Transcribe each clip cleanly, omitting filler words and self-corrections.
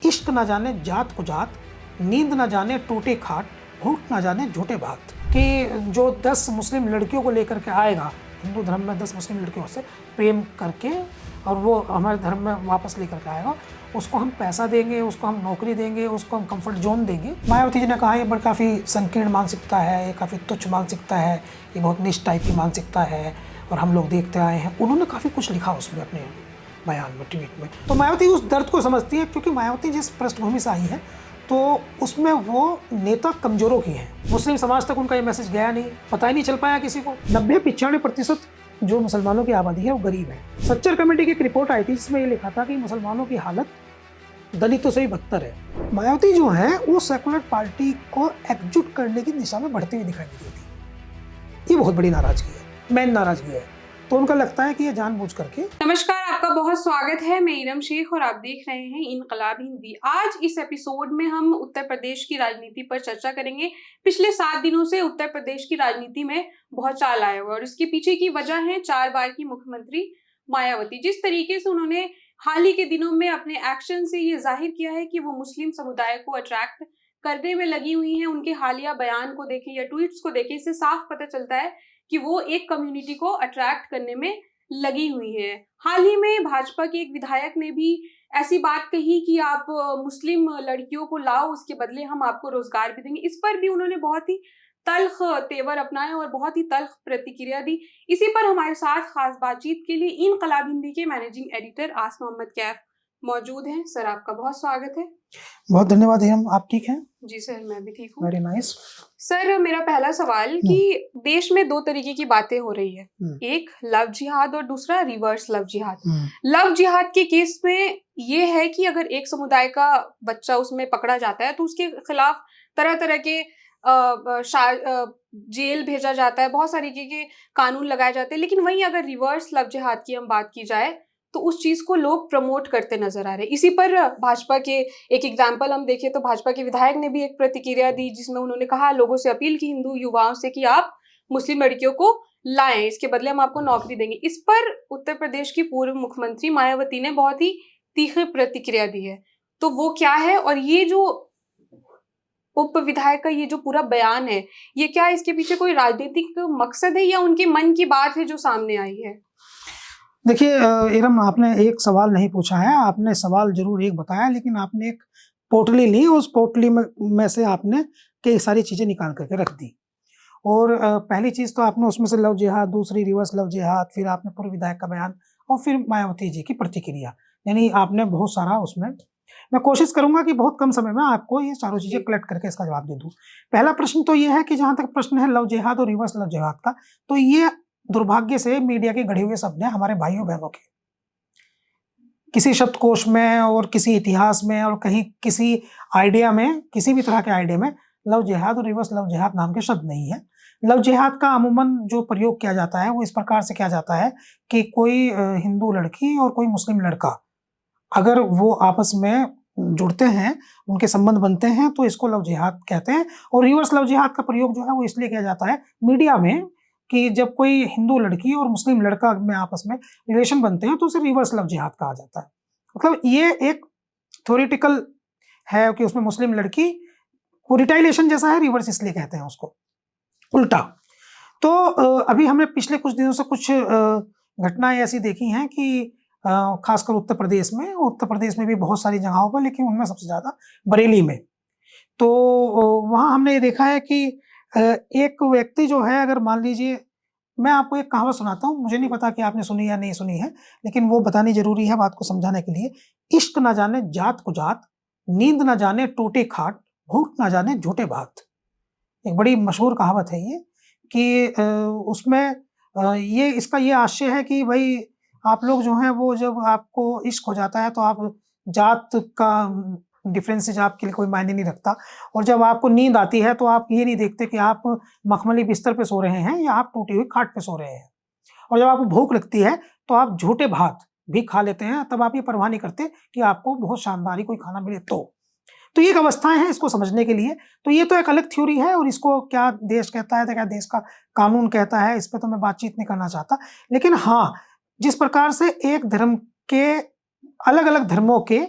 इश्क ना जाने जात को जात, नींद ना जाने टूटे खाट, भूख ना जाने झूठे बात। कि जो 10 मुस्लिम लड़कियों को लेकर के आएगा, हिंदू धर्म में 10 मुस्लिम लड़कियों से प्रेम करके और वो हमारे धर्म में वापस लेकर के आएगा, उसको हम पैसा देंगे, उसको हम नौकरी देंगे, उसको हम कंफर्ट जोन देंगे। मायावती जी ने कहा ये बड़ा काफ़ी संकीर्ण मानसिकता है, ये काफ़ी तुच्छ मानसिकता है, ये बहुत निष्ठ टाइप की मानसिकता है और हम लोग देखते आए हैं। उन्होंने काफ़ी कुछ लिखा उसमें अपने बयान में, ट्वीट में। तो मायावती उस दर्द को समझती है, क्योंकि मायावती जिस पृष्ठभूमि से आई है तो उसमें वो नेता कमजोरों की है। मुस्लिम समाज तक उनका ये मैसेज गया नहीं, पता ही नहीं चल पाया किसी को। 90-95% जो मुसलमानों की आबादी है वो गरीब है। सच्चर कमेटी की एक रिपोर्ट आई थी जिसमें ये लिखा था कि मुसलमानों की हालत दलितों से भी बदतर है। मायावती जो है वो सेकुलर पार्टी को एकजुट करने की दिशा में बढ़ती हुई दिखाई देती थी। ये बहुत बड़ी नाराजगी है, मेन नाराजगी है। तो उनका लगता है कि ये जानबूझ करके। नमस्कार, आपका बहुत स्वागत है। मैं इरम शेख और आप देख रहे हैं इनकलाब हिंदी। आज इस एपिसोड में हम उत्तर प्रदेश की राजनीति पर चर्चा करेंगे। पिछले 7 दिनों से उत्तर प्रदेश की राजनीति में बहुत चाल आया हुआ और इसके पीछे की वजह है 4 बार की मुख्यमंत्री मायावती। जिस तरीके से उन्होंने हाल ही के दिनों में अपने एक्शन से ये जाहिर किया है कि वो मुस्लिम समुदाय को अट्रैक्ट करने में लगी हुई हैं। उनके हालिया बयान को देखें या ट्वीट्स को देखें, इससे साफ पता चलता है कि वो एक कम्युनिटी को अट्रैक्ट करने में लगी हुई है। हाल ही में भाजपा के एक विधायक ने भी ऐसी बात कही कि आप मुस्लिम लड़कियों को लाओ, उसके बदले हम आपको रोजगार भी देंगे। इस पर भी उन्होंने बहुत ही तल्ख तेवर अपनाए और बहुत ही तल्ख प्रतिक्रिया दी। इसी पर हमारे साथ खास बातचीत के लिए इनकलाब हिंदी के मैनेजिंग एडिटर आस मोहम्मद कैफ मौजूद हैं। सर, आपका बहुत स्वागत है। बहुत धन्यवाद। आप ठीक हैं? जी सर, मैं भी ठीक हूँ। Very nice. सर, मेरा पहला सवाल कि देश में 2 तरीके की बातें हो रही है, एक लव जिहाद और दूसरा रिवर्स लव जिहाद। लव जिहाद के केस में ये है कि अगर एक समुदाय का बच्चा उसमें पकड़ा जाता है तो उसके खिलाफ तरह तरह के जेल भेजा जाता है, बहुत सारे के कानून लगाए जाते हैं। लेकिन वहीं अगर रिवर्स लव जिहाद की हम बात की जाए तो उस चीज को लोग प्रमोट करते नजर आ रहे हैं। इसी पर भाजपा के एक एग्जाम्पल हम देखें तो भाजपा के विधायक ने भी एक प्रतिक्रिया दी जिसमें उन्होंने कहा, लोगों से अपील की हिंदू युवाओं से कि आप मुस्लिम लड़कियों को लाएं, इसके बदले हम आपको नौकरी देंगे। इस पर उत्तर प्रदेश की पूर्व मुख्यमंत्री मायावती ने बहुत ही तीखी प्रतिक्रिया दी है। तो वो क्या है और ये जो उप विधायक का ये जो पूरा बयान है, ये क्या इसके पीछे कोई राजनीतिक मकसद है या उनके मन की बात है जो सामने आई है? देखिए इरम, आपने एक सवाल नहीं पूछा है। आपने सवाल जरूर एक बताया, लेकिन आपने एक पोटली ली, उस पोटली में से आपने कई सारी चीजें निकाल करके रख दी। और पहली चीज तो आपने उसमें से लव जिहाद, दूसरी रिवर्स लव जिहाद, फिर आपने पूर्व विधायक का बयान और फिर मायावती जी की प्रतिक्रिया, यानी आपने बहुत सारा उसमें। मैं कोशिश करूंगा कि बहुत कम समय में आपको ये चारों चीजें कलेक्ट करके इसका जवाब दे दूं। पहला प्रश्न तो ये है कि जहां तक प्रश्न है लव जिहाद और रिवर्स लव जिहाद का, तो ये दुर्भाग्य से मीडिया के गढ़े हुए शब्द हैं हमारे भाइयों बहनों के। किसी शब्दकोश में और किसी इतिहास में और कहीं किसी आइडिया में, किसी भी तरह के आइडिया में लव जिहाद और रिवर्स लव जिहाद नाम के शब्द नहीं है। लव जिहाद का अमूमन जो प्रयोग किया जाता है वो इस प्रकार से किया जाता है कि कोई हिंदू लड़की और कोई मुस्लिम लड़का अगर वो आपस में जुड़ते हैं, उनके संबंध बनते हैं, तो इसको लव जिहाद कहते हैं। और रिवर्स लव जिहाद का प्रयोग जो है वो इसलिए किया जाता है मीडिया में कि जब कोई हिंदू लड़की और मुस्लिम लड़का में आपस में रिलेशन बनते हैं तो उसे रिवर्स लव जिहाद कहा जाता है। मतलब ये एक थ्योरेटिकल है कि उसमें मुस्लिम लड़की को रिटाइलेशन जैसा है, रिवर्स इसलिए कहते हैं उसको, उल्टा। तो अभी हमने पिछले कुछ दिनों से कुछ घटनाएं ऐसी देखी हैं कि खासकर उत्तर प्रदेश में भी बहुत सारी जगहों पर, लेकिन उनमें सबसे ज्यादा बरेली में। तो वहां हमने ये देखा है कि एक व्यक्ति जो है, अगर मान लीजिए, मैं आपको एक कहावत सुनाता हूँ, मुझे नहीं पता कि आपने सुनी या नहीं सुनी है, लेकिन वो बतानी जरूरी है बात को समझाने के लिए। इश्क ना जाने जात को जात, नींद ना जाने टूटे खाट, भूख ना जाने झूठे बात। एक बड़ी मशहूर कहावत है ये कि उसमें ये इसका ये आशय है कि भाई आप लोग जो हैं वो जब आपको इश्क हो जाता है तो आप जात का डिफरेंसेस आपके लिए कोई मायने नहीं रखता, और जब आपको नींद आती है तो आप ये नहीं देखते कि आप मखमली बिस्तर पे सो रहे हैं या आप टूटी हुई खाट पे सो रहे हैं, और जब आपको भूख लगती है तो आप झूठे भात भी खा लेते हैं, तब आप ये परवाह नहीं करते कि आपको बहुत शानदार ही कोई खाना मिले। तो ये एक अवस्थाएं हैं इसको समझने के लिए। तो ये तो एक अलग थ्योरी है और इसको क्या देश कहता है, तो क्या देश का कानून कहता है, इस पर तो मैं बातचीत नहीं करना चाहता। लेकिन हाँ, जिस प्रकार से एक धर्म के अलग अलग धर्मों के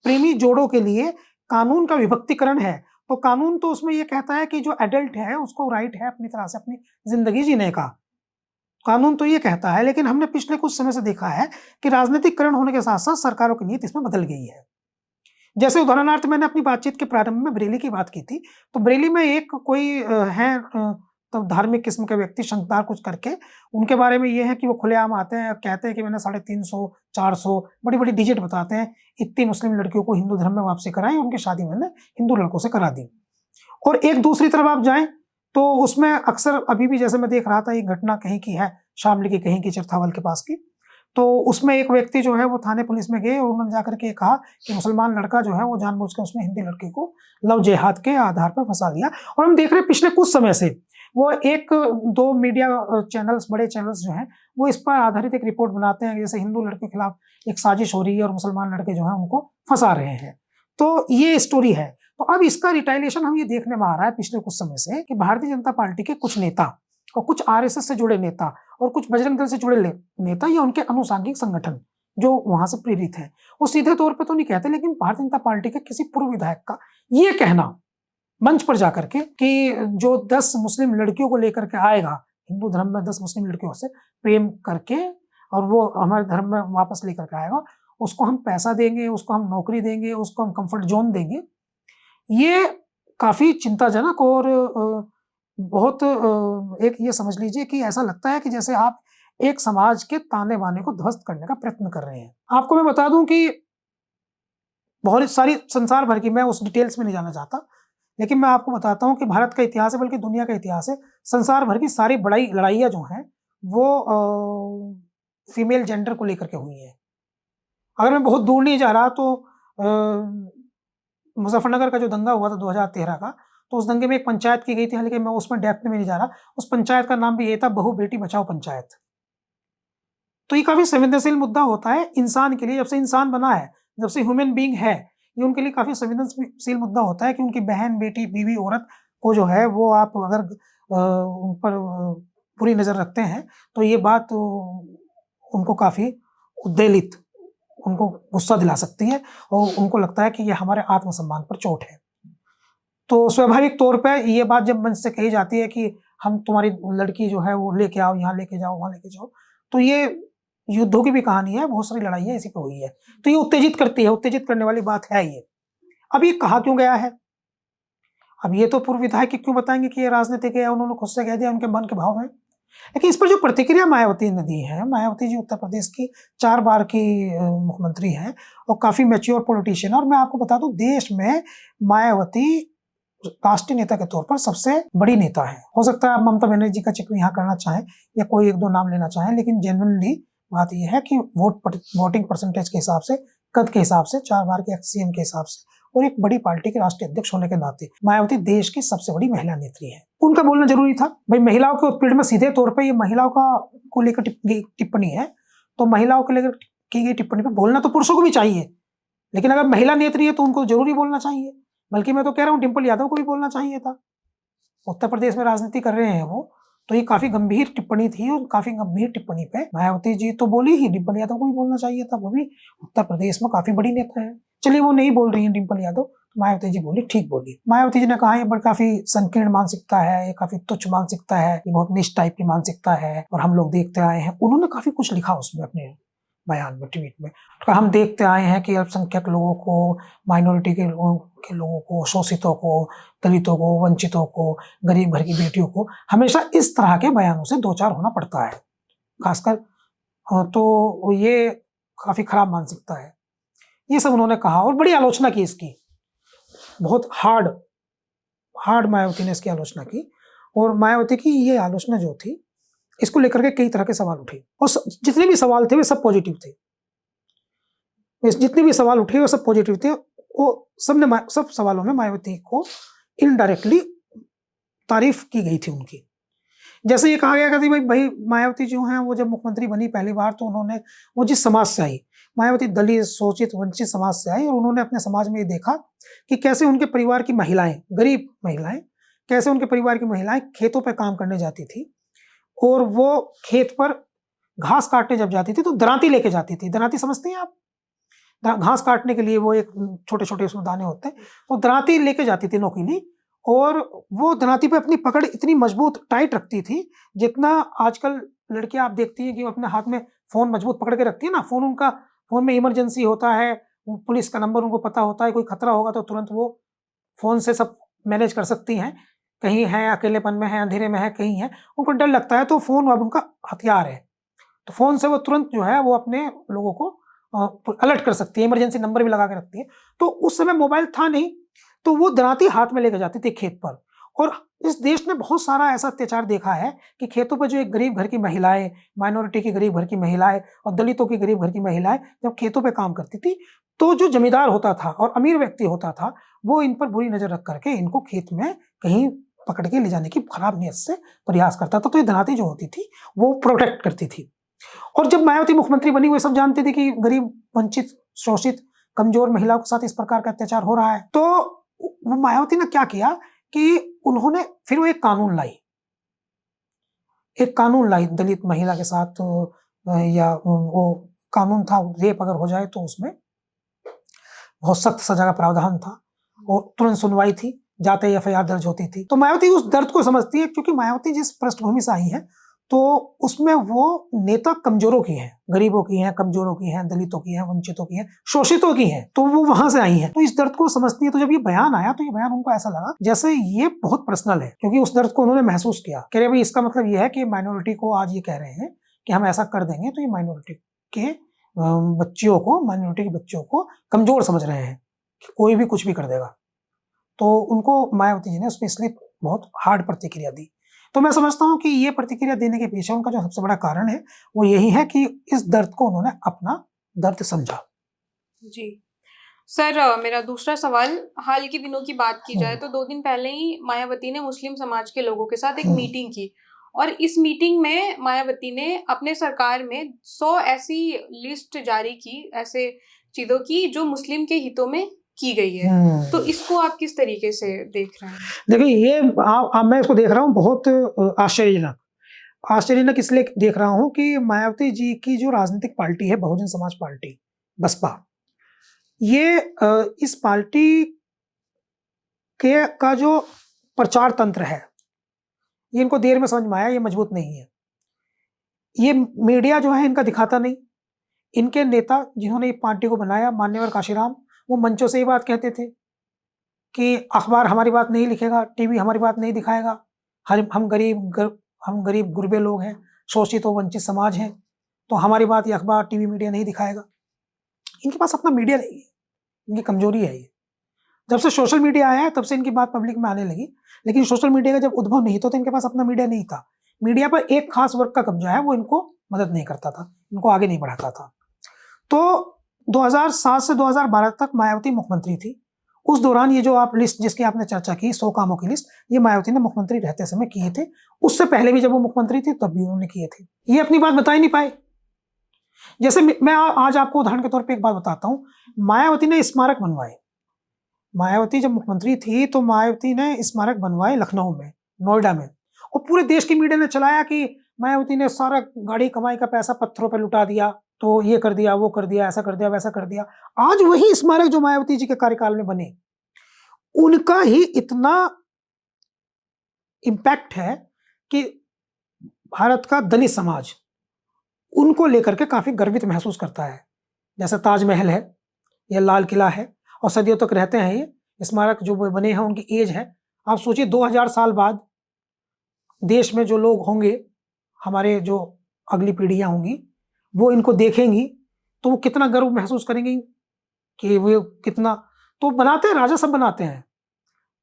प्रेमी जोड़ों के लिए कानून का विभक्तिकरण है। तो कानून तो उसमें ये कहता है कि जो एडल्ट है उसको राइट है अपनी तरह से अपनी जिंदगी जीने का, कानून तो ये कहता है। लेकिन हमने पिछले कुछ समय से देखा है कि राजनीतिकरण होने के साथ साथ सरकारों की नीति इसमें बदल गई है। जैसे उदाहरणार्थ मैंने अपनी बातचीत के प्रारंभ में बरेली की बात की थी, तो बरेली में एक कोई तो धार्मिक किस्म के व्यक्ति शंखदार कुछ करके, उनके बारे में ये है कि वो खुलेआम आते हैं, कहते हैं कि मैंने 350, 400 बड़ी-बड़ी डिजिट बताते हैं, इतनी मुस्लिम लड़कियों को हिंदू धर्म में वापसी कराई, उनकी शादी मैंने हिंदू लड़कों से करा दी। और एक दूसरी तरफ आप जाएँ, तो उसमें अक्सर अभी भी जैसे मैं देख रहा था, एक घटना कहीं की है, शामली की कहीं की चरथावल के पास की। तो उसमें एक व्यक्ति जो है वो थाने पुलिस में गए और उन्होंने जाकर के कहा कि मुसलमान लड़का जो है वो जानबूझ के उसने हिंदी लड़की को लव जिहाद के आधार पर फंसा दिया। और हम देख रहे हैं पिछले कुछ समय से वो एक दो मीडिया चैनल्स, बड़े चैनल्स जो हैं वो इस पर आधारित एक रिपोर्ट बनाते हैं, जैसे हिंदू लड़के के खिलाफ एक साजिश हो रही है और मुसलमान लड़के जो हैं उनको फंसा रहे हैं। तो ये स्टोरी है। तो अब इसका रिटाइलेशन हम ये देखने में आ रहा है पिछले कुछ समय से कि भारतीय जनता पार्टी के कुछ नेता और कुछ आरएसएस से जुड़े नेता और कुछ बजरंग दल से जुड़े नेता या उनके अनुसांगिक संगठन जो वहां से प्रेरित हैं, वो सीधे तौर पे तो नहीं कहते, लेकिन भारतीय जनता पार्टी के किसी पूर्व विधायक का ये कहना मंच पर जाकर के कि जो 10 मुस्लिम लड़कियों को लेकर के आएगा, हिंदू धर्म में 10 मुस्लिम लड़कियों से प्रेम करके और वो हमारे धर्म में वापस लेकर के आएगा, उसको हम पैसा देंगे, उसको हम नौकरी देंगे, उसको हम कंफर्ट जोन देंगे, ये काफी चिंताजनक और बहुत एक ये समझ लीजिए कि ऐसा लगता है कि जैसे आप एक समाज के ताने बाने को ध्वस्त करने का प्रयत्न कर रहे हैं। आपको मैं बता दूं कि बहुत सारी संसार भर की, मैं उस डिटेल्स में नहीं जाना चाहता, लेकिन मैं आपको बताता हूं कि भारत का इतिहास है, बल्कि दुनिया का इतिहास है, संसार भर की सारी बड़ी लड़ाइयां जो हैं वो फीमेल जेंडर को लेकर के हुई है। अगर मैं बहुत दूर नहीं जा रहा तो मुजफ्फरनगर का जो दंगा हुआ था 2013 का, तो उस दंगे में एक पंचायत की गई थी, हालांकि मैं उसमें डेप्थ में नहीं जा रहा। उस पंचायत का नाम भी ये था, बहू बेटी बचाओ पंचायत। तो ये काफी संवेदनशील मुद्दा होता है इंसान के लिए, जब से इंसान बना है, जब से ह्यूमन बीइंग है, ये उनके लिए काफी संवेदनशील मुद्दा होता है कि उनकी बहन, बेटी, बीवी, औरत को जो है वो आप अगर उन पर बुरी नजर रखते हैं तो ये बात उनको काफी उद्वेलित, उनको गुस्सा दिला सकती है और उनको लगता है कि ये हमारे आत्मसम्मान पर चोट है। तो स्वाभाविक तौर पे ये बात जब मंच से कही जाती है कि हम तुम्हारी लड़की जो है वो लेके आओ, यहाँ लेके जाओ, वहाँ लेके जाओ, तो ये युद्धों की भी कहानी है, बहुत सारी लड़ाइयाँ इसी पे हुई है। तो ये उत्तेजित करती है, उत्तेजित करने वाली बात है ये। अब ये कहा क्यों गया है? अब ये तो पूर्व विधायक क्यों बताएंगे कि ये राजनीतिक है, उन्होंने खुद से कह दिया, उनके मन के भाव में। लेकिन इस पर जो प्रतिक्रिया मायावती ने दी है, मायावती जी उत्तर प्रदेश की 4 बार की मुख्यमंत्री हैं और काफी मैच्योर पॉलिटिशियन, और मैं आपको बता दूं देश में मायावती राष्ट्रीय नेता के तौर पर सबसे बड़ी नेता है। हो सकता है आप ममता बनर्जी का जिक्र यहाँ करना चाहें या कोई एक दो नाम लेना चाहें, लेकिन जेन्युइनली बात यह है कि वोटिंग परसेंटेज के हिसाब से, कद के हिसाब से, 4 बार के सीएम के हिसाब से और एक बड़ी पार्टी के राष्ट्रीय अध्यक्ष होने के नाते मायावती देश की सबसे बड़ी महिला नेत्री है। उनका बोलना जरूरी था। भाई महिलाओं के उत्पीड़न में सीधे तौर पर ये महिलाओं को लेकर टिप्पणी है, तो महिलाओं को लेकर की गई टिप्पणी पर बोलना तो पुरुषों को भी चाहिए, लेकिन अगर महिला नेत्री है तो उनको जरूरी बोलना चाहिए। बल्कि मैं तो कह रहा हूँ डिंपल यादव को भी बोलना चाहिए था। उत्तर प्रदेश में राजनीति कर रहे हैं वो, तो ये काफी गंभीर टिप्पणी थी और काफी गंभीर टिप्पणी पे मायावती जी तो बोली ही, डिंपल यादव को भी बोलना चाहिए था। वो भी उत्तर प्रदेश में काफी बड़ी नेता है। चलिए वो नहीं बोल रही है डिंपल यादव, तो मायावती जी बोली, ठीक बोली। मायावती जी ने कहा ये काफी संकीर्ण मानसिकता है, ये काफी तुच्छ मानसिकता है, ये बहुत निच टाइप की मानसिकता है और हम लोग देखते आए हैं। उन्होंने काफी कुछ लिखा उसमें अपने बयान में, ट्वीट में। तो हम देखते आए हैं कि अल्पसंख्यक लोगों को, माइनॉरिटी के लोगों को, शोषितों को, दलितों को, वंचितों को, गरीब घर की बेटियों को हमेशा इस तरह के बयानों से दो चार होना पड़ता है खासकर। तो ये काफी खराब मानसिकता है, ये सब उन्होंने कहा और बड़ी आलोचना की इसकी, बहुत हार्ड मायावती ने इसकी आलोचना की। और मायावती की ये आलोचना जो थी, इसको लेकर के कई तरह के सवाल उठे और जितने भी सवाल थे वे सब पॉजिटिव थे। जितने भी सवाल उठे वो सब पॉजिटिव थे। वो सब सवालों में मायावती को इनडायरेक्टली तारीफ की गई थी उनकी। जैसे ये कहा गया कि भाई मायावती जो हैं वो जब मुख्यमंत्री बनी पहली बार तो उन्होंने, वो जिस समाज से आई, मायावती दलित, शोषित, वंचित समाज से आई और उन्होंने अपने समाज में ये देखा कि कैसे उनके परिवार की महिलाएं, गरीब महिलाएं, कैसे उनके परिवार की महिलाएं खेतों पर काम करने जाती थी और वो खेत पर घास काटने जब जाती थी तो दरांती लेके जाती थी। दरांती समझते हैं आप? घास काटने के लिए वो एक छोटे-छोटे उसमें दाने होते हैं, वो दराती लेके जाती थी नोकीली, और वो दराती पे अपनी पकड़ इतनी मजबूत टाइट रखती थी, जितना आजकल लड़कियाँ आप देखती हैं कि वो अपने हाथ में फ़ोन मजबूत पकड़ के रखती है ना, फ़ोन में इमरजेंसी होता है, वो पुलिस का नंबर उनको पता होता है, कोई खतरा होगा तो तुरंत वो फ़ोन से सब मैनेज कर सकती हैं। कहीं हैं, अकेलेपन में हैं, अंधेरे में हैं, कहीं हैं, उनको डर लगता है तो फ़ोन अब उनका हथियार है। तो फ़ोन से वो तुरंत जो है वो अपने लोगों को अलर्ट कर सकती है, इमरजेंसी नंबर भी लगा के रखती है। तो उस समय मोबाइल था नहीं, तो वो दराती हाथ में लेके जाती थी खेत पर। और इस देश ने बहुत सारा ऐसा अत्याचार देखा है कि खेतों पे जो एक गरीब घर की महिलाएँ, माइनॉरिटी की गरीब घर की महिलाएँ और दलितों की गरीब घर की महिलाएँ जब खेतों पे काम करती थी, तो जो ज़मींदार होता था और अमीर व्यक्ति होता था, वो इन पर बुरी नज़र रख करके इनको खेत में कहीं पकड़ के ले जाने की खराब नीयत से प्रयास करता था। तो ये दराती जो होती थी, वो प्रोटेक्ट करती थी। और जब मायावती मुख्यमंत्री बनी, वो सब जानते थे कि गरीब, वंचित, शोषित, कमज़ोर महिलाओं के साथ इस प्रकार का अत्याचार हो रहा है। तो वो मायावती ने क्या किया कि उन्होंने फिर वो एक कानून लाई। एक कानून लाई दलित महिला के साथ, या वो कानून था, रेप अगर हो जाए तो उसमें बहुत सख्त सज़ा का प्रावधान था और तुरंत सुनवाई थी, जाते ही एफआईआर दर्ज होती थी। तो मायावती उस दर्द को समझती है, क्योंकि मायावती जिस पृष्ठभूमि से आई है, तो उसमें वो नेता कमज़ोरों की हैं, गरीबों की हैं, कमज़ोरों की हैं, दलितों की हैं, वंचितों की हैं, शोषितों की हैं, तो वो वहाँ से आई हैं। तो इस दर्द को समझती है, तो जब ये बयान आया, तो ये बयान उनको ऐसा लगा जैसे ये बहुत पर्सनल है, क्योंकि उस दर्द को उन्होंने महसूस किया। कह रहे भाई इसका मतलब ये है कि माइनॉरिटी को आज ये कह रहे हैं कि हम ऐसा कर देंगे, तो ये माइनॉरिटी के बच्चियों को, माइनॉरिटी के बच्चों को कमज़ोर समझ रहे हैं, कि कोई भी कुछ भी कर देगा। तो उनको मायावती जी ने उसमें इसलिए बहुत हार्ड प्रतिक्रिया दी। तो मैं समझता हूँ कि ये प्रतिक्रिया देने के पीछे उनका जो सबसे बड़ा कारण है, वो यही है कि इस दर्द को उन्होंने अपना दर्द समझा। जी। सर, मेरा दूसरा सवाल, हाल के दिनों की बात की जाए तो 2 दिन पहले ही मायावती ने मुस्लिम समाज के लोगों के साथ एक मीटिंग की, और इस मीटिंग में मायावती ने अपने सरकार में 100 ऐसी लिस्ट जारी की, ऐसे चीज़ों की जो मुस्लिम के हितों में की गई है। तो इसको आप किस तरीके से देख रहे हैं? देखिए, ये मैं इसको देख रहा हूँ बहुत आश्चर्यजनक। आश्चर्यजनक इसलिए देख रहा हूँ कि मायावती जी की जो राजनीतिक पार्टी है, बहुजन समाज पार्टी, बसपा, ये इस पार्टी का जो प्रचार तंत्र है, ये इनको देर में समझ में आया, ये मजबूत नहीं है। ये मीडिया जो है इनका दिखाता नहीं। इनके नेता जिन्होंने ये पार्टी को बनाया, मान्यवर काशीराम, वो मंचों से ये बात कहते थे कि अखबार हमारी बात नहीं लिखेगा, टीवी हमारी बात नहीं दिखाएगा, हम गरीब गुरबे लोग हैं, शोषित और वंचित समाज हैं, तो हमारी बात ये अखबार, टीवी, मीडिया नहीं दिखाएगा। इनके पास अपना मीडिया नहीं है, इनकी कमजोरी है ये। जब से सोशल मीडिया आया है, तब से इनकी बात पब्लिक में आने लगी, लेकिन सोशल मीडिया का जब उद्भव नहीं था, तो इनके पास अपना मीडिया नहीं था। मीडिया पर एक खास वर्ग का कब्जा है, वो इनको मदद नहीं करता था, इनको आगे नहीं बढ़ाता था। तो 2007 से 2012 तक मायावती मुख्यमंत्री थी। उस दौरान ये जो आप लिस्ट जिसकी आपने चर्चा की, 100 कामों की लिस्ट, ये मायावती ने मुख्यमंत्री रहते समय किए थे। उससे पहले भी जब वो मुख्यमंत्री थी, तब भी उन्होंने किए थे। ये अपनी बात बता ही नहीं पाए। जैसे मैं आज आपको उदाहरण के तौर पे एक बात बताता हूँ। मायावती ने स्मारक बनवाए। मायावती जब मुख्यमंत्री थी, तो मायावती ने स्मारक बनवाए लखनऊ में, नोएडा में, और पूरे देश की मीडिया ने चलाया कि मायावती ने सारा गाड़ी कमाई का पैसा पत्थरों पे लुटा दिया, तो ये कर दिया, वो कर दिया, ऐसा कर दिया, वैसा कर दिया। आज वही स्मारक जो मायावती जी के कार्यकाल में बने, उनका ही इतना इम्पैक्ट है कि भारत का दलित समाज उनको लेकर के काफी गर्वित महसूस करता है। जैसे ताजमहल है या लाल किला है, और सदियों तक रहते हैं ये स्मारक जो बने हैं, उनकी एज है। आप सोचिए 2000 साल बाद देश में जो लोग होंगे, हमारे जो अगली पीढ़ियां होंगी, वो इनको देखेंगी, तो वो कितना गर्व महसूस करेंगी कि वो कितना, तो बनाते हैं, राजा सब बनाते हैं।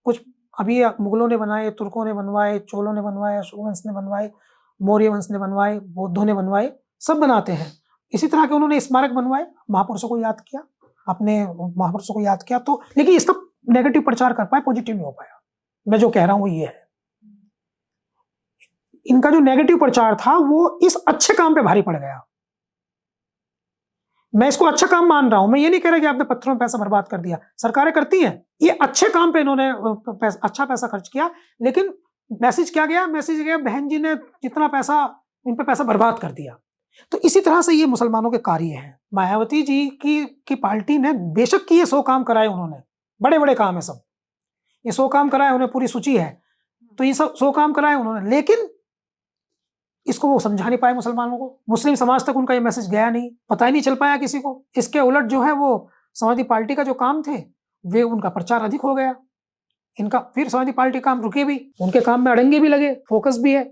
कुछ अभी मुगलों ने बनाए, तुर्कों ने बनवाए, चोलों ने बनवाए, अशोक वंश ने बनवाए, मौर्य वंश ने बनवाए, बौद्धों ने बनवाए, सब बनाते हैं। इसी तरह के उन्होंने स्मारक बनवाए, महापुरुषों को याद किया, अपने महापुरुषों को याद किया, तो लेकिन इसका नेगेटिव प्रचार कर पाए, पॉजिटिव नहीं हो पाया। मैं जो कह रहा हूं वो ये है, इनका जो नेगेटिव प्रचार था वो इस अच्छे काम पे भारी पड़ गया। मैं इसको अच्छा काम मान रहा हूं, मैं ये नहीं कह रहा कि आपने पत्थरों में पैसा बर्बाद कर दिया, सरकारें करती हैं, ये अच्छे काम पे इन्होंने अच्छा पैसा खर्च किया, लेकिन मैसेज क्या गया? मैसेज गया, बहन जी ने जितना पैसा इन पे पैसा बर्बाद कर दिया। तो इसी तरह से ये मुसलमानों के कार्य हैं। मायावती जी की पार्टी ने बेशक किए 100 काम कराए उन्होंने, बड़े बड़े काम है सब, ये 100 काम कराए, उन्हें पूरी सूची है, तो ये सब 100 काम कराए उन्होंने, लेकिन इसको वो समझा नहीं पाए मुसलमानों को। मुस्लिम समाज तक उनका ये मैसेज गया नहीं, पता ही नहीं चल पाया किसी को। इसके उलट जो है वो समाजवादी पार्टी का जो काम थे वे, उनका प्रचार अधिक हो गया। इनका फिर समाजवादी पार्टी काम रुके भी, उनके काम में अड़ंगे भी लगे, फोकस भी है,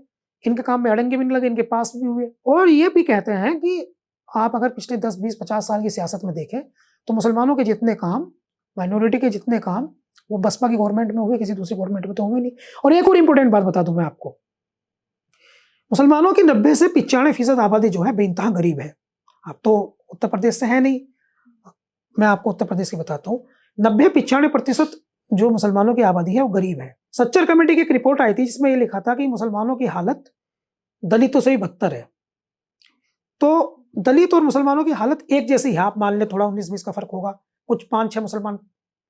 इनके काम में अड़ंगे भी नहीं लगे, इनके पास भी हुए। और ये भी कहते हैं कि आप अगर पिछले 10, 20, 50 साल की सियासत में देखें तो मुसलमानों के जितने काम, माइनॉरिटी के जितने काम वो बसपा की गवर्नमेंट में हुए, किसी दूसरी गवर्नमेंट में तो हुए नहीं। और एक और इंपॉर्टेंट बात बता दूं मैं आपको, मुसलमानों की 90 से 95% आबादी जो है बेइंतहा गरीब है। आप तो उत्तर प्रदेश से है नहीं, मैं आपको उत्तर प्रदेश की बताता हूँ। 90-95% जो मुसलमानों की आबादी है वो गरीब है। सच्चर कमेटी की एक रिपोर्ट आई थी जिसमें ये लिखा था कि मुसलमानों की हालत दलितों से भी बदतर है। तो दलित और मुसलमानों की हालत एक जैसी है, आप मान ले थोड़ा 19-20 का फर्क होगा, कुछ 5-6 मुसलमान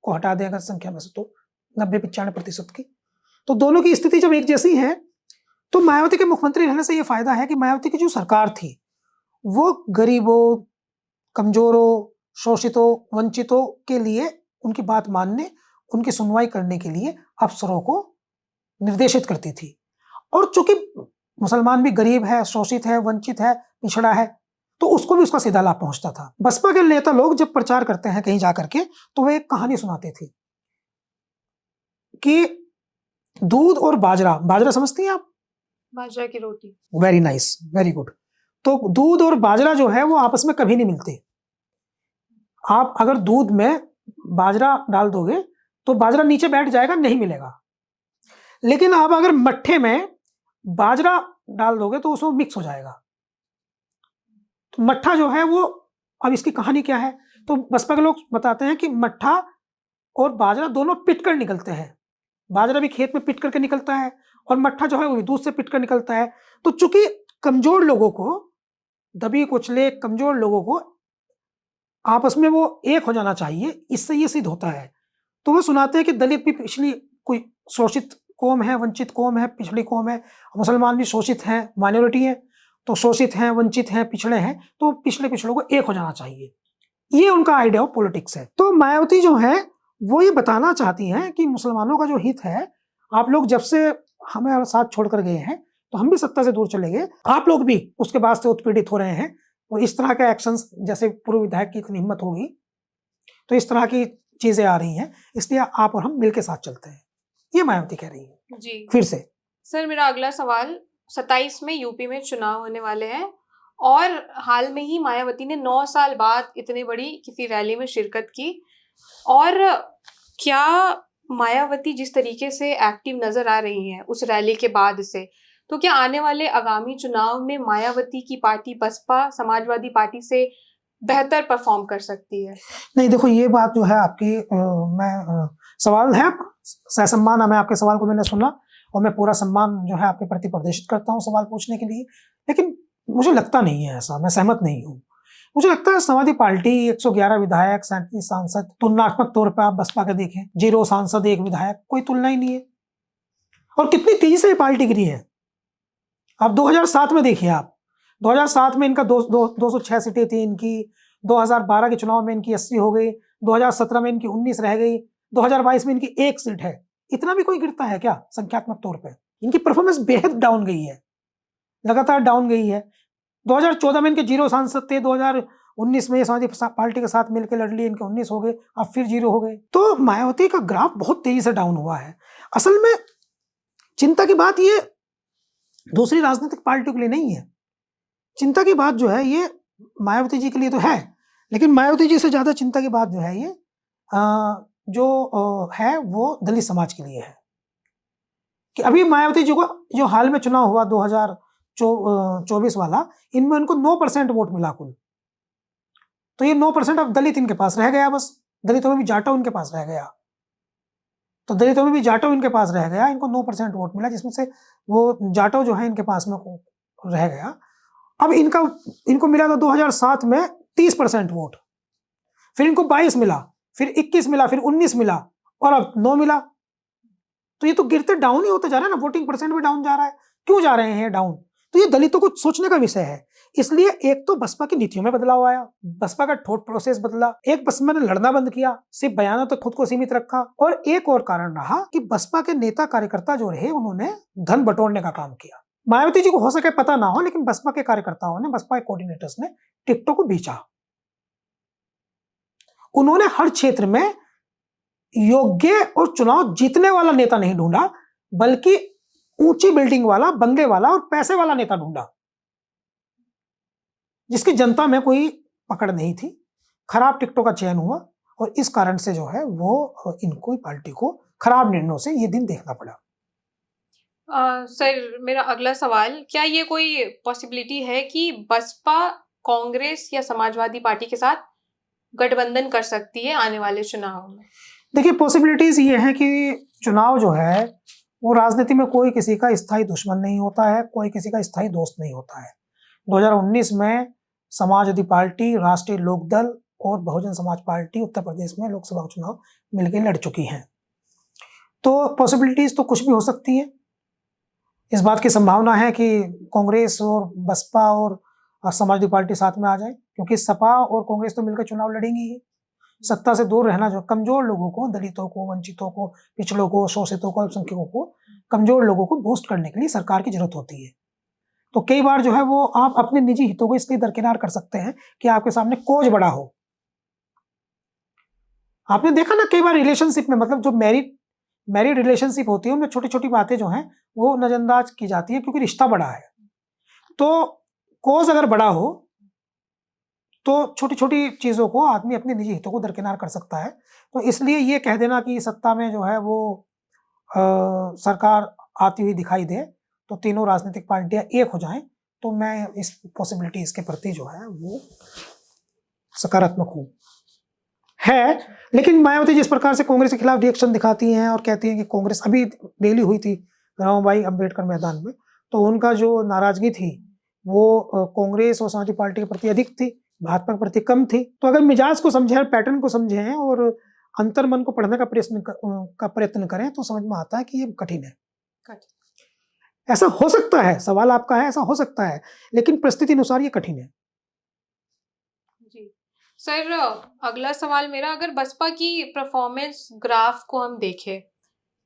को हटा दें अगर संख्या में से, तो 90-95% की, तो दोनों की स्थिति जब एक जैसी है तो मायावती के मुख्यमंत्री रहने से ये फायदा है कि मायावती की जो सरकार थी वो गरीबों, कमजोरों, शोषितों, वंचितों के लिए उनकी बात मानने, उनकी सुनवाई करने के लिए अफसरों को निर्देशित करती थी। और चूंकि मुसलमान भी गरीब है, शोषित है, वंचित है, पिछड़ा है, तो उसको भी उसका सीधा लाभ पहुंचता था। बसपा के नेता लोग जब प्रचार करते हैं कहीं जाकर के तो वे एक कहानी सुनाते थे कि दूध और बाजरा, बाजरा समझती हैं आप? बाजरा की रोटी। Very nice, very good. तो दूध और बाजरा जो है वो आपस में कभी नहीं मिलते। आप अगर दूध में बाजरा डाल दोगे तो बाजरा नीचे बैठ जाएगा, नहीं मिलेगा। लेकिन आप अगर मट्ठे में बाजरा डाल दोगे तो उसमें मिक्स हो जाएगा। तो मट्ठा जो है वो, अब इसकी कहानी क्या है, तो बसपा के लोग बताते हैं कि मट्ठा और बाजरा दोनों पिट कर निकलते हैं। बाजरा भी खेत में पिट करके निकलता है और मट्ठा जो है वो भी दूध से पिट कर निकलता है। तो चूंकि कमजोर लोगों को, दबी कुचले कमजोर लोगों को आपस में वो एक हो जाना चाहिए, इससे ये सिद्ध होता है। तो वो सुनाते हैं कि दलित भी पिछली कोई शोषित कौम है, वंचित कौम है, पिछड़ी कौम है, मुसलमान भी शोषित हैं, माइनॉरिटी है, तो शोषित हैं, वंचित हैं, पिछड़े हैं, तो पिछड़ों को एक हो जाना चाहिए। ये उनका आइडिया ऑफ पॉलिटिक्स है। तो मायावती जो है वो ये बताना चाहती हैं कि मुसलमानों का जो हित है, आप लोग जब से हमें साथ छोड़कर गए हैं तो हम भी सत्ता से दूर चले गए, आप लोग भी उसके बाद से उत्पीड़ित हो रहे हैं, और इस तरह के एक्शंस, जैसे पूर्व विधायक की इतनी हिम्मत होगी तो इस तरह की चीजें आ रही हैं, इसलिए आप और हम मिलकर साथ चलते हैं, ये मायावती कह रही है। जी फिर से सर, मेरा अगला सवाल, 27 में यूपी में चुनाव होने वाले हैं और हाल में ही मायावती ने 9 साल बाद इतनी बड़ी किसी रैली में शिरकत की, और क्या मायावती जिस तरीके से एक्टिव नजर आ रही हैं उस रैली के बाद से, तो क्या आने वाले आगामी चुनाव में मायावती की पार्टी बसपा समाजवादी पार्टी से बेहतर परफॉर्म कर सकती है? नहीं, देखो ये बात जो है आपकी, सवाल है ससम्मान, मैं आपके सवाल को मैंने सुना और मैं पूरा सम्मान जो है आपके प्रति प्रदर्शित करता हूँ सवाल पूछने के लिए, लेकिन मुझे लगता नहीं है ऐसा, मैं सहमत नहीं हूँ। मुझे लगता है समाजवादी पार्टी 111 विधायक, 37 सांसद, तुलनात्मक तौर पर आप बसपा के देखें 0 सांसद 1 विधायक, कोई तुलना ही नहीं है। और कितनी तेजी से ये पार्टी गिरी है। आप 2007 में देखिए, आप 2007 में इनका 206 सीटें थी इनकी, 2012 के चुनाव में इनकी 80 हो गई, 2017 में इनकी 19 रह गई, 2022 में इनकी 1 सीट है। इतना भी कोई गिरता है क्या संख्यात्मक तौर पे? इनकी परफॉर्मेंस बेहद डाउन गई है, लगातार डाउन गई है। 2014 में इनके 0 सांसद थे, 2019 में समाजवादी पार्टी के साथ मिलकर लड़ लिए, इनके 19 हो गए, अब फिर 0 हो गए। तो मायावती का ग्राफ बहुत तेजी से डाउन हुआ है। असल में चिंता की बात ये दूसरी राजनीतिक पार्टियों के लिए नहीं है, चिंता की बात जो है ये मायावती जी के लिए तो है, लेकिन मायावती जी से ज्यादा चिंता की बात जो है ये है वो दलित समाज के लिए है। कि अभी मायावती जी को जो हाल में चुनाव हुआ 2024 वाला, इनमें उनको 9% वोट मिला कुल, तो ये 9% अब दलित इनके पास रह गया, बस दलितों में भी जाटव इनके पास रह गया, तो दलितों में भी जाटव इनके पास रह गया, इनको 9% वोट मिला, जिसमें से वो जाटव जो है इनके पास में रह गया। अब इनको मिला था 2007 में 30% वोट, फिर इनको 22 मिला, फिर 21 मिला, फिर 19 मिला, और अब 9 मिला। तो ये तो गिरते डाउन ही होते जा रहा है ना, वोटिंग परसेंट भी डाउन जा रहा है। क्यों जा रहे हैं डाउन? तो ये दलितों को सोचने का विषय है। इसलिए एक तो बसपा की नीतियों में बदलाव आया, बसपा का थॉट प्रोसेस बदला, एक बसपा ने लड़ना बंद किया, सिर्फ बयानों तक खुद को सीमित रखा, और एक और कारण रहा कि बसपा के नेता कार्यकर्ता जो रहे उन्होंने धन बटोरने का काम किया। मायावती जी को हो सके पता ना हो, लेकिन बसपा के कार्यकर्ताओं ने, बसपा के कोऑर्डिनेटर्स ने टिकटों को बेचा। उन्होंने हर क्षेत्र में योग्य और चुनाव जीतने वाला नेता नहीं ढूंढा, बल्कि ऊंची बिल्डिंग वाला, बंगले वाला और पैसे वाला नेता ढूंढा, जिसकी जनता में कोई पकड़ नहीं थी। खराब टिकटों का चयन हुआ और इस कारण से जो है वो इनको, पार्टी को खराब निर्णयों से ये दिन देखना पड़ा। सर, मेरा अगला सवाल, क्या ये कोई पॉसिबिलिटी है कि बसपा कांग्रेस या समाजवादी पार्टी के साथ गठबंधन कर सकती है आने वाले चुनाव में? देखिए, पॉसिबिलिटीज ये है कि चुनाव जो है वो राजनीति में कोई किसी का स्थायी दुश्मन नहीं होता है, कोई किसी का स्थायी दोस्त नहीं होता है। 2019 में समाजवादी पार्टी, राष्ट्रीय लोकदल और बहुजन समाज पार्टी उत्तर प्रदेश में लोकसभा चुनाव मिलकर लड़ चुकी हैं। तो पॉसिबिलिटीज तो कुछ भी हो सकती है। इस बात की संभावना है कि कांग्रेस और बसपा और समाजवादी पार्टी साथ में आ जाए, क्योंकि सपा और कांग्रेस तो मिलकर चुनाव लड़ेंगी ही। सत्ता से दूर रहना, जो कमजोर लोगों को, दलितों को, वंचितों को, पिछड़ों को, शोषितों को, अल्पसंख्यकों को, कमजोर लोगों को बूस्ट करने के लिए सरकार की जरूरत होती है। तो कई बार जो है वो आप अपने निजी हितों को इसलिए दरकिनार कर सकते हैं कि आपके सामने कोज बड़ा हो। आपने देखा ना, कई बार रिलेशनशिप में, मतलब जो मैरिड रिलेशनशिप होती है, उनमें छोटी छोटी बातें जो हैं वो नजरअंदाज की जाती है, क्योंकि रिश्ता बड़ा है। तो कोज अगर बड़ा हो तो छोटी छोटी चीजों को आदमी अपने निजी हितों को दरकिनार कर सकता है। तो इसलिए ये कह देना कि सत्ता में जो है वो सरकार आती हुई दिखाई दे तो तीनों राजनीतिक पार्टियां एक हो जाएं, तो मैं इस पॉसिबिलिटीज के प्रति जो है वो सकारात्मक हूँ। है, लेकिन मायावती जिस प्रकार से कांग्रेस के खिलाफ रिएक्शन दिखाती हैं और कहती हैं कि कांग्रेस, अभी रैली हुई थी रमाबाई अंबेडकर मैदान में, तो उनका जो नाराजगी थी वो कांग्रेस और समाजवादी पार्टी के प्रति अधिक थी, भाजपा के प्रति कम थी। तो अगर मिजाज को समझे, पैटर्न को समझें और अंतर्मन को पढ़ने का प्रयत्न करें तो समझ में आता है कि ये कठिन है। ऐसा हो सकता है, सवाल आपका है, ऐसा हो सकता है, लेकिन परिस्थिति अनुसार ये कठिन है। जी सर, अगला सवाल मेरा, अगर बसपा की परफॉर्मेंस ग्राफ को हम देखें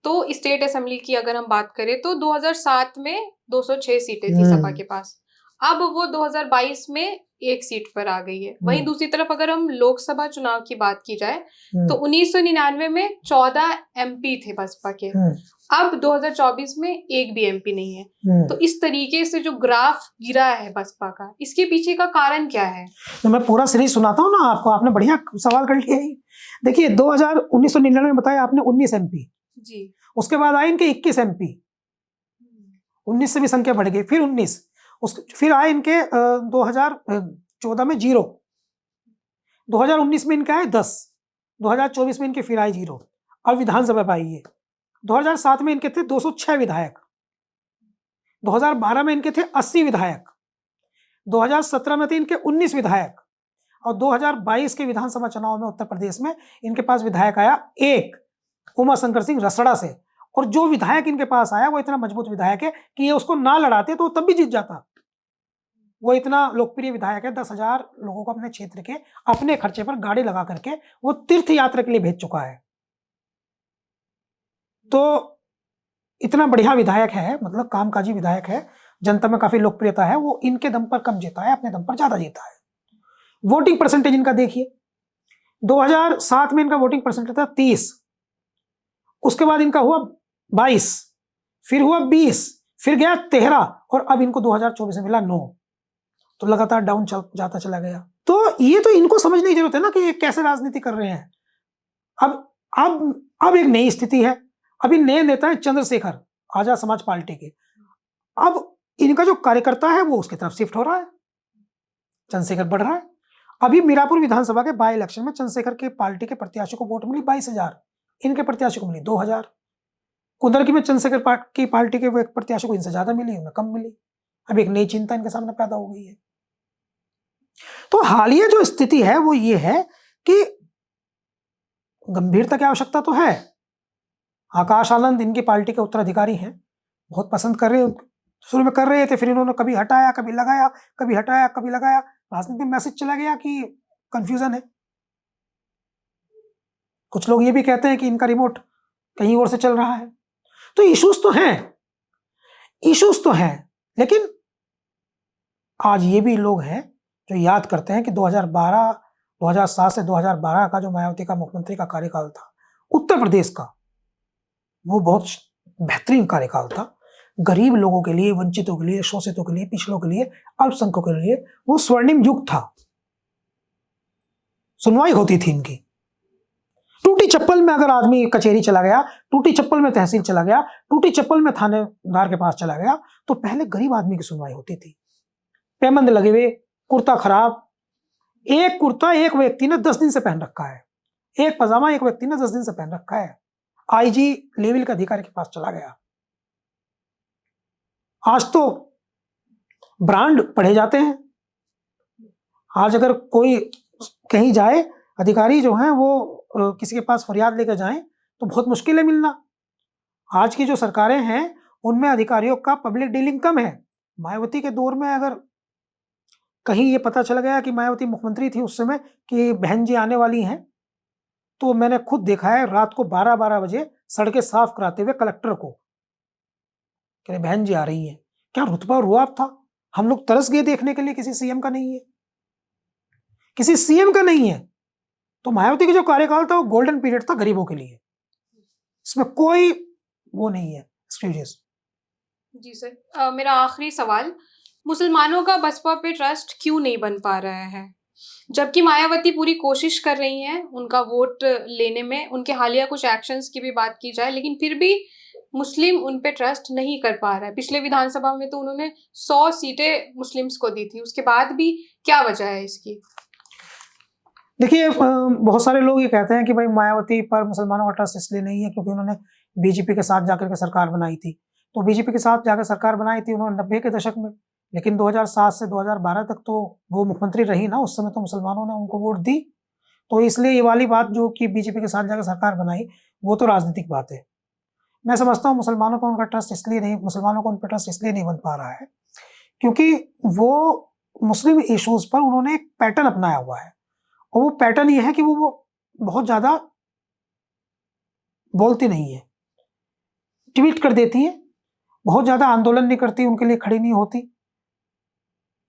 तो स्टेट असेंबली की अगर हम बात करें तो 2007 में 206 सीटें थी सपा के पास, अब वो 2022 में 1 सीट पर आ गई है। वहीं दूसरी तरफ अगर हम लोकसभा चुनाव की बात की जाए तो 1999 में 14 एमपी थे बसपा के, अब 2024 में एक भी एमपी नहीं है। तो इस तरीके से जो ग्राफ गिरा है बसपा का, इसके पीछे का कारण क्या है? तो मैं पूरा सीरीज सुनाता हूँ ना आपको, आपने बढ़िया सवाल कर लिया ही। देखिए, 1999 में बताया आपने 19 एमपी जी, उसके बाद आए इनके 21 एमपी, 19 से भी संख्या बढ़ गई, फिर 19, फिर आए इनके 2014 में 0, 2019 में इनके आए 10, 2024 में इनके फिर आए 0, अब विधानसभा में आई है। 2007 में इनके थे 206 विधायक, 2012 में इनके थे 80 विधायक, 2017 में थे इनके 19 विधायक, और 2022 के विधानसभा चुनाव में उत्तर प्रदेश में इनके पास विधायक आया 1, उमा शंकर सिंह रसड़ा से। और जो विधायक इनके पास आया वो इतना मजबूत विधायक है कि ये उसको ना लड़ाते तो तब भी जीत जाता। वो इतना लोकप्रिय विधायक है, 10,000 लोगों को अपने क्षेत्र के अपने खर्चे पर गाड़ी लगा करके वो तीर्थ यात्रा के लिए भेज चुका है। तो इतना बढ़िया विधायक है, मतलब कामकाजी विधायक है, जनता में काफी लोकप्रियता है। वो इनके दम पर कम जीता है, अपने दम पर ज्यादा जीता है। वोटिंग परसेंटेज इनका देखिए, 2007 में इनका वोटिंग परसेंटेज था 30, उसके बाद इनका हुआ 22, फिर हुआ 20, फिर गया 13, और अब इनको 2024 में मिला 9। तो लगातार डाउन जाता चला गया। तो ये तो इनको समझने की जरूरत है ना कि ये कैसे राजनीति कर रहे हैं। अब एक नई स्थिति है। अभी नए नेता है चंद्रशेखर आजाद समाज पार्टी के, अब इनका जो कार्यकर्ता है वो उसकी तरफ शिफ्ट हो रहा है, चंद्रशेखर बढ़ रहा है। अभी मीरापुर विधानसभा के बाई इलेक्शन में चंद्रशेखर के पार्टी के प्रत्याशी को वोट मिली 22,000, इनके प्रत्याशी को मिली 2,000। कुंदर की में चंद्रशेखर की पार्टी के प्रत्याशी को इनसे ज्यादा मिली, उन्हें कम मिली। अब एक नई चिंता इनके सामने पैदा हो गई है। तो हालिया जो स्थिति है वो ये है कि गंभीरता की आवश्यकता तो है। आकाश आनंद इनकी पार्टी के उत्तराधिकारी हैं, बहुत पसंद कर रहे हैं शुरू में कर रहे थे, फिर इन्होंने कभी हटाया, कभी लगाया, कभी हटाया, कभी लगाया। राजनीति में मैसेज चला गया कि कंफ्यूजन है। कुछ लोग ये भी कहते हैं कि इनका रिमोट कहीं और से चल रहा है। तो इश्यूज तो हैं, लेकिन आज ये भी लोग हैं जो याद करते हैं कि 2007 से 2012 का जो मायावती का मुख्यमंत्री का कार्यकाल था उत्तर प्रदेश का, वो बहुत बेहतरीन कार्यकाल था। गरीब लोगों के लिए, वंचितों के लिए, शोषितों के लिए, पिछड़ों के लिए, अल्पसंख्यकों के लिए वो स्वर्णिम युग था। सुनवाई होती थी इनकी। टूटी चप्पल में अगर आदमी कचहरी चला गया, टूटी चप्पल में तहसील चला गया, टूटी चप्पल में थानेदार के पास चला गया, तो पहले गरीब आदमी की सुनवाई होती थी। पैबंद लगे हुए, कुर्ता खराब, एक कुर्ता एक व्यक्ति ने 10 दिन से पहन रखा है, एक पजामा एक व्यक्ति ने 10 दिन से पहन रखा है, आईजी लेवल के अधिकारी के पास चला गया। आज तो ब्रांड पढ़े जाते हैं। आज अगर कोई कहीं जाए, अधिकारी जो हैं वो किसी के पास फरियाद लेकर जाएं तो बहुत मुश्किल है मिलना। आज की जो सरकारें हैं उनमें अधिकारियों का पब्लिक डीलिंग कम है। मायावती के दौर में अगर कहीं ये पता चल गया कि मायावती मुख्यमंत्री थी उस समय कि बहन जी आने वाली हैं, तो मैंने खुद देखा है रात को 12-12 बजे सड़कें साफ कराते हुए कलेक्टर को, कह रहे बहन जी आ रही है। क्या रुतबा और रुआब था। हम लोग तरस गए देखने के लिए। किसी सीएम का नहीं है, किसी सीएम का नहीं है। तो मायावती का जो कार्यकाल था वो गोल्डन पीरियड था गरीबों के लिए। इसमें कोई वो नहीं है एक्सक्यूजेस। जी सर, मेरा आखिरी सवाल, मुसलमानों का बसपा पे ट्रस्ट क्यों नहीं बन पा रहा है, जबकि मायावती पूरी कोशिश कर रही हैं उनका वोट लेने में। उनके हालिया कुछ एक्शंस की भी बात की जाए, लेकिन फिर भी मुस्लिम उन पे ट्रस्ट नहीं कर पा रहा है। पिछले विधानसभा में तो उन्होंने 100 सीटें मुस्लिम्स को दी थी, उसके बाद भी क्या वजह है इसकी? देखिए, बहुत सारे लोग ये कहते हैं कि भाई मायावती पर मुसलमानों का ट्रस्ट इसलिए नहीं है क्योंकि उन्होंने बीजेपी के साथ जाकर के सरकार बनाई थी। तो बीजेपी के साथ जाकर सरकार बनाई थी उन्होंने 90 के दशक में, लेकिन 2007 से 2012 तक तो वो मुख्यमंत्री रही ना, उस समय तो मुसलमानों ने उनको वोट दी। तो इसलिए ये वाली बात जो कि बीजेपी के साथ जाकर सरकार बनाई, वो तो राजनीतिक बात है। मैं समझता हूँ मुसलमानों को उनका ट्रस्ट इसलिए नहीं, मुसलमानों को उन पर ट्रस्ट इसलिए नहीं बन पा रहा है क्योंकि वो मुस्लिम इश्यूज पर उन्होंने एक पैटर्न अपनाया हुआ है। और वो पैटर्न ये है कि वो बहुत ज्यादा बोलती नहीं है, ट्वीट कर देती है, बहुत ज्यादा आंदोलन नहीं करती, उनके लिए खड़ी नहीं होती।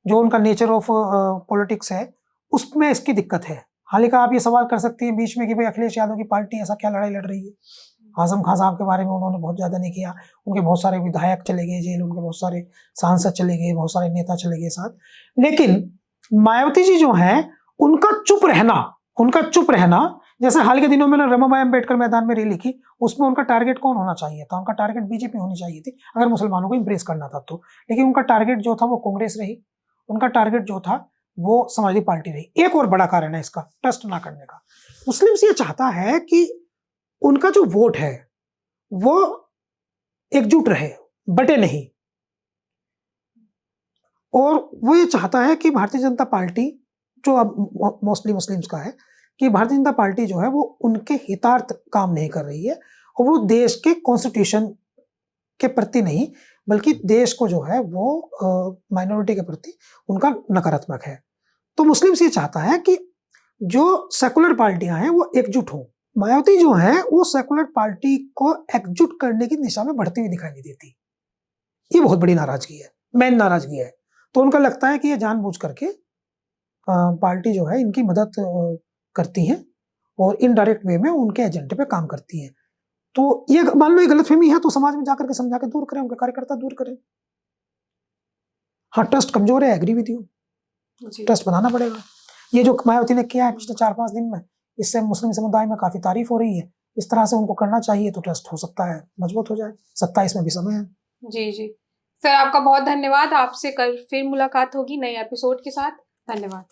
जो उनका नेचर ऑफ पॉलिटिक्स है उसमें इसकी दिक्कत है। हालांकि आप ये सवाल कर सकती हैं बीच में कि भाई अखिलेश यादव की पार्टी ऐसा क्या लड़ाई लड़ रही है। आजम खान साहब के बारे में उन्होंने बहुत ज्यादा नहीं किया, उनके बहुत सारे विधायक चले गए जेल, उनके बहुत सारे सांसद चले गए, बहुत सारे नेता चले गए साथ। लेकिन मायावती जी जो है उनका चुप रहना, जैसे हाल के दिनों में रमाबाई अम्बेडकर मैदान में रैली की, उसमें उनका टारगेट कौन होना चाहिए था? उनका टारगेट बीजेपी होनी चाहिए थी अगर मुसलमानों को इंप्रेस करना था तो। लेकिन उनका टारगेट जो था वो कांग्रेस रही, उनका टारगेट जो था वो समाजवादी पार्टी रही। एक और बड़ा कारण है इसका ट्रस्ट ना करने का, मुस्लिम्स ये चाहता है कि उनका जो वोट है वो एकजुट रहे, बटे नहीं। और वो ये चाहता है कि भारतीय जनता पार्टी, जो अब मोस्टली मुस्लिम्स का है, कि भारतीय जनता पार्टी जो है वो उनके हितार्थ काम नहीं कर रही है और वो देश के कॉन्स्टिट्यूशन के प्रति नहीं बल्कि देश को जो है वो माइनॉरिटी के प्रति उनका नकारात्मक है। तो मुस्लिम्स ये चाहता है कि जो सेकुलर पार्टियां हैं वो एकजुट हों। मायावती जो है वो सेकुलर पार्टी को एकजुट करने की दिशा में बढ़ती हुई दिखाई नहीं देती। ये बहुत बड़ी नाराजगी है, मेन नाराजगी है। तो उनका लगता है कि ये जानबूझ करके पार्टी जो है इनकी मदद करती है और इनडायरेक्ट वे में उनके एजेंडे पे काम करती है। तो ये मान लो ये गलतफहमी है तो समाज में जाकर के समझा के दूर करें, उनके कार्यकर्ता दूर करें। हाँ, ट्रस्ट कमजोर है, एग्री विद यू, ट्रस्ट बनाना पड़ेगा। ये जो मायावती ने किया है पिछले 4-5 दिन में, इससे मुस्लिम समुदाय में काफी तारीफ हो रही है। इस तरह से उनको करना चाहिए तो ट्रस्ट हो सकता है मजबूत हो जाए। 27 में भी समय है। जी जी सर, आपका बहुत धन्यवाद। आपसे कल फिर मुलाकात होगी नए एपिसोड के साथ। धन्यवाद।